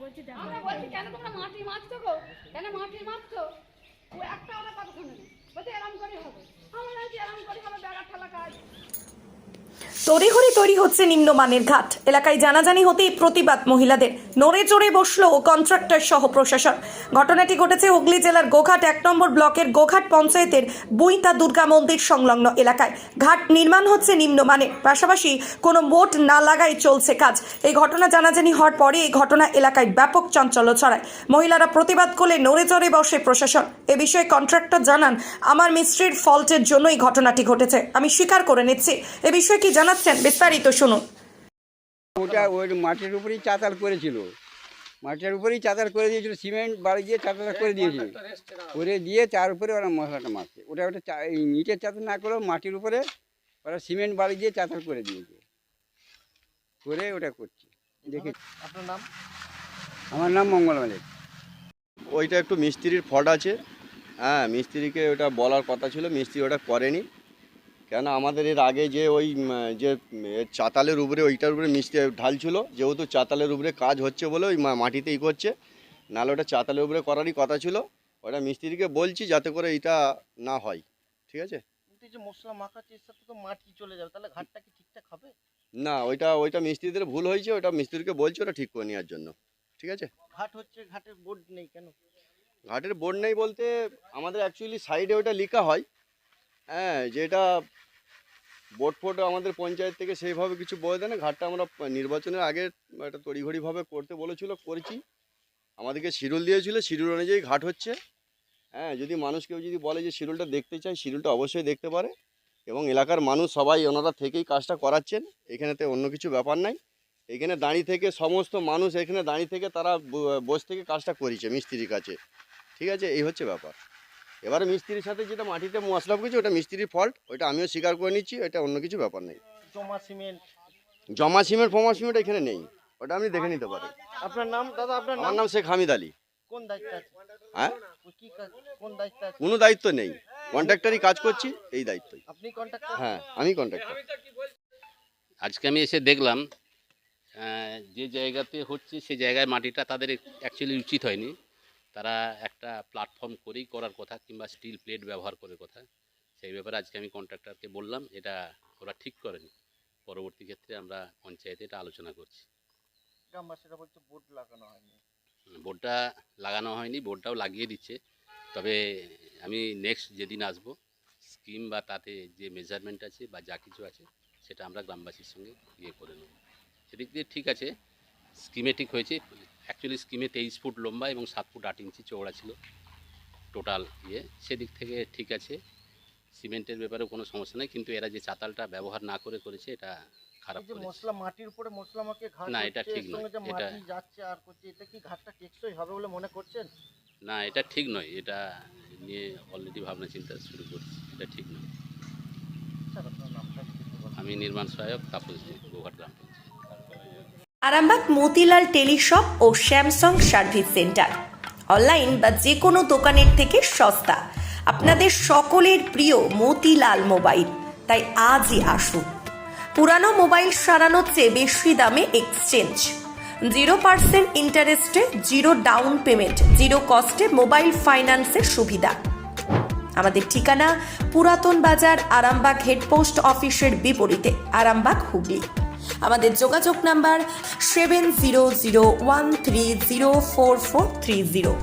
বলছি কেন তোমরা মাটি মারছো গো, কেন মাটি মারছো? ও একটা ওরা কথা শুনে না, বলছে এরম করে হবে। আমরা জানি এরম করে হবে, বেড়া ঠেলা কাজ। তড়িঘড়ি তৈরি হচ্ছে নিম্নমানের ঘাট এলাকায় জানাজানি হতেই প্রতিবাদ মহিলাদের। নড়ে চড়ে বসলো কন্ট্রাক্টর সহ প্রশাসন। ঘটনাটি ঘটেছে হুগলি জেলার গোঘাট 1 নম্বর ব্লকের গোঘাট পঞ্চায়েতের বুইতা দুর্গা মন্দির সংলগ্ন এলাকায়। ঘাট নির্মাণ হচ্ছে নিম্নমানের, পাশাপাশি কোনো বোট না লাগাই চলছে কাজ। এই ঘটনা জানাজানি হওয়ার পরে এই ঘটনা এলাকায় ব্যাপক চাঞ্চল্য ছড়ায়। মহিলারা প্রতিবাদ করলে নড়ে চড়ে বসে প্রশাসন। এ বিষয়ে কন্ট্রাক্টর জানান, আমার মিস্ত্রির ফল্টের জন্য এই ঘটনাটি ঘটেছে, আমি স্বীকার করে নিচ্ছি। এ বিষয়ে কি জানাচ্ছেন বিস্তারিত শুনুন। ওটা ওই মাটির উপরেই চাতাল করেছিল, মাটির উপরেই চাতাল করে দিয়েছিল, সিমেন্ট বাড়ি দিয়ে চাতাল করে দিয়েছিল, করে দিয়ে তার উপরে ওরা মশলাটা মারছে। ওটা ইটের চাতাল না করেও মাটির উপরে ওরা সিমেন্ট বাড়ি দিয়ে চাতাল করে দিয়েছে, করে ওটা করছে। দেখে আপনার নাম? আমার নাম মঙ্গল মালিক। ওইটা একটু মিস্ত্রির ফল্ট আছে। হ্যাঁ, মিস্ত্রিকে ওটা বলার কথা ছিল, মিস্ত্রি ওটা করেনি। কেন আমাদের এর আগে যে ওই যে চাতালের উপরে ওইটার উপরে মিস্ত্রি ঢালছিল, যেহেতু চাতালের উপরে কাজ হচ্ছে বলে ওই মাটিতেই করছে, নাহলে ওটা চাতালের উপরে করারই কথা ছিল। ওটা মিস্ত্রিকে বলছি যাতে করে এটা না হয়, ঠিক আছে? কিন্তু এই যে মশলা মাখাচ্ছে এর সাথে তো মাটি চলে যাবে, তাহলে ঘাটটা কি ঠিকঠাক হবে? না, ওইটা মিস্ত্রিদের ভুল হয়েছে, ওটা মিস্ত্রিকে বলছি ওটা ঠিক করে নেওয়ার জন্য, ঠিক আছে? ঘাট হচ্ছে, ঘাটের বোর্ড নেই কেন? ঘাটের বোর্ড নেই বলতে আমাদের অ্যাকচুয়ালি সাইডে ওটা লেখা হয়, হ্যাঁ, যেটা বোর্ড ফোর্ড আমাদের পঞ্চায়েত থেকে সেইভাবে কিছু বলে দেয় না। ঘাটটা আমরা নির্বাচনের আগে একটা তড়িঘড়িভাবে করতে বলেছিল, করেছি। আমাদেরকে শিডিউল দিয়েছিল, শিডিউল অনুযায়ী ঘাট হচ্ছে। হ্যাঁ, যদি মানুষ কেউ যদি বলে যে শিডিউলটা দেখতে চায়, শিডিউলটা অবশ্যই দেখতে পারে। এবং এলাকার মানুষ সবাই ওনারা থেকেই কাজটা করাচ্ছেন, এখানেতে অন্য কিছু ব্যাপার নাই। এখানে দাঁড়িয়ে থেকে সমস্ত মানুষ এখানে দাঁড়িয়ে থেকে তারা বসে থেকে কাজটা করেছে মিস্ত্রির কাছে, ঠিক আছে? এই হচ্ছে ব্যাপার। এবারে মিস্ত্রির সাথে যেটা মাটিতে মশলা পড়েছে ওটা মিস্ত্রির ফল্ট, ওইটা আমিও স্বীকার করে নিচ্ছি, এটা অন্য কিছু ব্যাপার নেই। জমা সিমেন্ট ফমা সিমেন্ট এখানে নেই, ওটা আপনি দেখে নিতে পারেন। আপনার নাম দাদা? আপনার আমার নাম শেখ হামিদ আলী। কোন দায়িত্ব আছে? হ্যাঁ, কি কাজ, কোন দায়িত্ব আছে? কোনো দায়িত্ব নেই, কন্ট্রাক্টরই কাজ করছি, এই দায়িত্বই। আপনি কন্ট্রাক্টর? হ্যাঁ, আমি কন্ট্রাক্টর। আজকে আমি এসে দেখলাম যে জায়গাতে হচ্ছে সেই জায়গায় মাটিটা তাদের অ্যাকচুয়ালি উচিত হয়নি। তারা একটা প্ল্যাটফর্ম করেই করার কথা, কিংবা স্টিল প্লেট ব্যবহার করে কথা। সেই ব্যাপারে আজকে আমি কন্ট্রাক্টরকে বললাম, এটা ওরা ঠিক করেনি। পরবর্তী ক্ষেত্রে আমরা পঞ্চায়েতে এটা আলোচনা করছি। গ্রামবাসীরা বলছে বোর্ড লাগানো হয়নি। বোর্ডটা লাগানো হয়নি, বোর্ডটাও লাগিয়ে দিচ্ছে। তবে আমি নেক্সট যেদিন আসব, স্কিম বা তাতে যে মেজারমেন্ট আছে বা যা কিছু আছে সেটা আমরা গ্রামবাসীর সঙ্গে করে নেব। সেদিক দিয়ে ঠিক আছে, স্কিমে ঠিক হয়েছে। অ্যাকচুয়ালি স্কিমে 23 ফুট লম্বা এবং 7 ফুট 8 ইঞ্চি চওড়া ছিল টোটাল সেদিক থেকে ঠিক আছে। সিমেন্টের ব্যাপারেও কোনো সমস্যা নেই, কিন্তু এরা যে চাতালটা ব্যবহার না করেছে এটা খারাপ যে করেছে। মশলা মাটির উপরে মশলা মাখে ঘাট না, এটা ঠিক নয়। যে মাটি যাচ্ছে আর করছে, এটা কি ঘাটটা টেকসই হবে বলে মনে করছেন? না, এটা ঠিক নয়। এটা নিয়ে অলরেডি ভাবনা চিন্তা শুরু করছি, এটা ঠিক নয়। স্যার আপনার নামটা কি একটু বলুন? আমি নির্মাণ সহায়ক তাপস গোঘাট গ্রাম পঞ্চায়েত। আরামবাগ মতিলাল টেলিশপ ও স্যামসাং সার্ভিস সেন্টার, অনলাইন বা যে কোনো দোকানের থেকে সস্তা। আপনাদের সকলের প্রিয় মতিলাল মোবাইল, তাই আজই আসুন। পুরানো মোবাইল সারানোর চেয়ে বেশি দামে এক্সচেঞ্জ, 0% ইন্টারেস্টে, 0 ডাউন পেমেন্ট, 0 কস্টে মোবাইল ফাইন্যান্সের সুবিধা। আমাদের ঠিকানা পুরাতন বাজার, আরামবাগ হেডপোস্ট অফিসের বিপরীতে, আরামবাগ, হুগলি। আমাদের যোগাযোগ নাম্বার 7001304430।